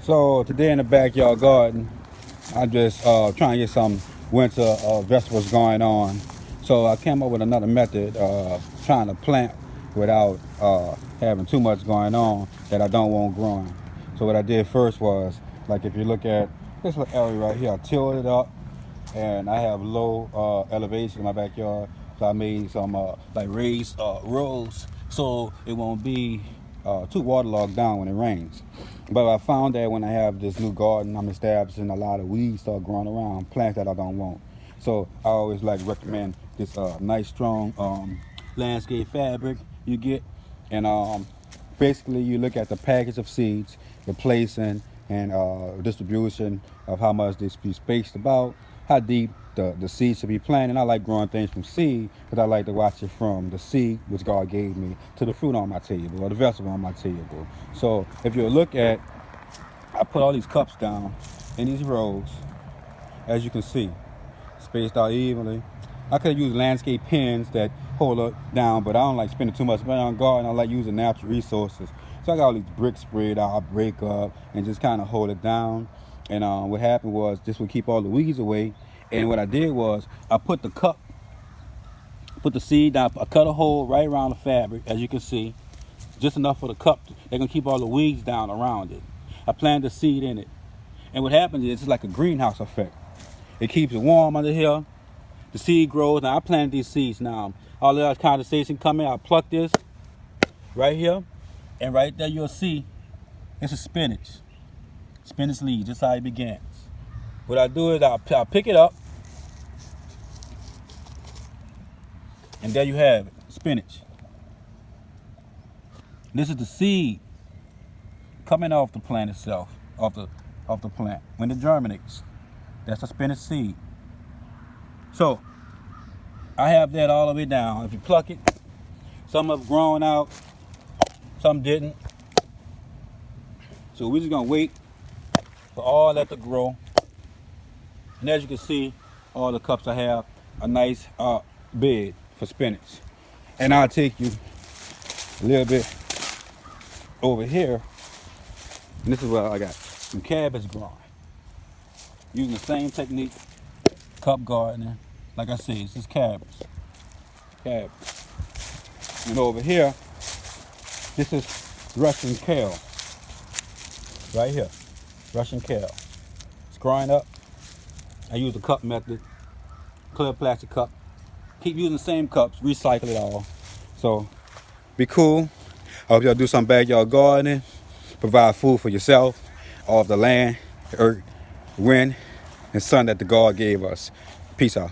So today in the backyard garden, I'm just trying to get some winter vegetables going on. So I came up with another method trying to plant without having too much going on that I don't want growing. So what I did first was, like if you look at this little area right here, I tilled it up and I have low elevation in my backyard. So I made some like raised rows so it won't be too waterlogged down when it rains. But I found that when I have this new garden, I'm establishing a lot of weeds start growing around, plants that I don't want. So I always like recommend this nice strong landscape fabric you get. And basically you look at the package of seeds, the placing and distribution of how much they be spaced about, how deep the seeds should be planted. And I like growing things from seed because I like to watch it from the seed which God gave me to the fruit on my table or the vegetable on my table. So if you look at, I put all these cups down in these rows, as you can see, spaced out evenly. I could use landscape pins that hold it down, but I don't like spending too much money on garden. I like using natural resources. So I got all these bricks spread out, I break up and just kind of hold it down. And what happened was this would keep all the weeds away. And what I did was I put the cup, put the seed down, I cut a hole right around the fabric, as you can see, just enough for the cup. They're gonna keep all the weeds down around it. I planted the seed in it. And what happens is it's like a greenhouse effect. It keeps it warm under here. The seed grows. Now I planted these seeds now. All the condensation coming, I pluck this right here. And right there you'll see it's a spinach. Spinach leaves, that's how it begins. What I do is I'll pick it up. And there you have it, spinach. This is the seed coming off the plant itself, off the plant. When it germinates, that's the spinach seed. So I have that all the way down. If you pluck it, some have grown out, some didn't. So we're just gonna wait for all that to grow. And as you can see, all the cups I have a nice bed for spinach. And I'll take you a little bit over here. And this is where I got some cabbage growing. Using the same technique, cup gardening. Like I said, it's just cabbage. Cabbage. And over here, this is Russian kale. Right here, Russian kale. It's growing up. I use the cup method, clear plastic cup. Keep using the same cups, recycle it all. So be cool. I hope y'all do some backyard gardening. Provide food for yourself, off the land, the earth, wind, and sun that the God gave us. Peace out.